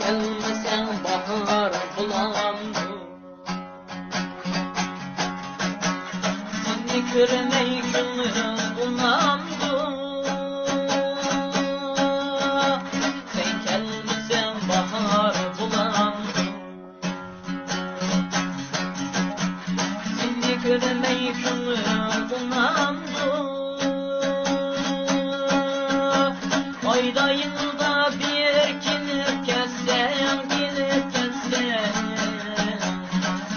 gelmesen bahar bulandı. Seni görmey gönlüm bulandı. Sen gelmesen bahar bulandı. Seni görmey gönlüm bulandı. Ayda yılda bir gelip gelsem, gelip gelsem,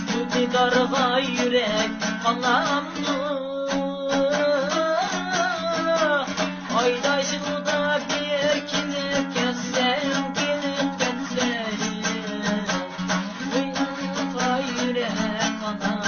bu bir darga yürek kalandı. Ayda yılda bir gelip gelsem, gelip gelsem, bu darga yürek kalandı.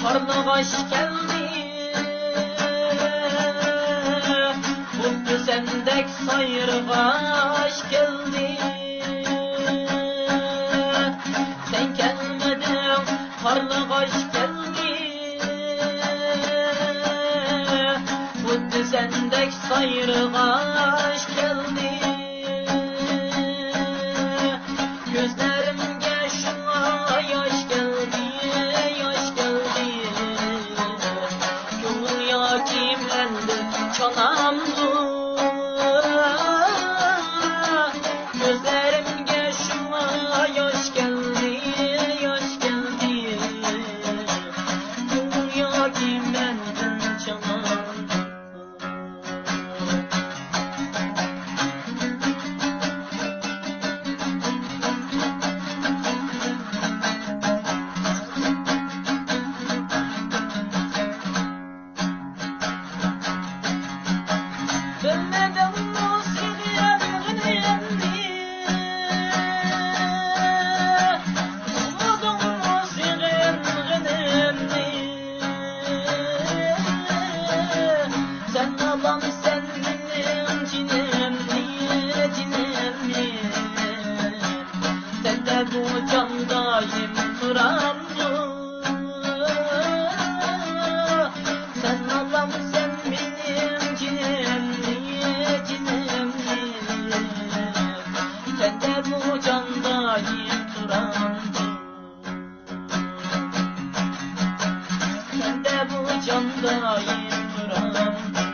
Karlı kaş geldi, bu düzendek sayır kaş geldi. Sen gelmedin, karlı kaş geldi, bu düzendek sayır kaş geldi. Gözlerimge şuna yaş geldi, yaş geldi. Gönül yakimlendi, çanamdı. Gözlerimge şuna yaş geldi, yaş geldi. Gönül yakimlendi, çanamdı. Dönmedim musikiye bugünendi, umudum musikiye bugünendi. Sen alam sen benim cinemdi, cinemdi. Sen de bu candayım turamdı. Sen alam sen benim cinemdi, cinemdi. Sen de bu candayım turamdı. Sen de bu candayım turamdı.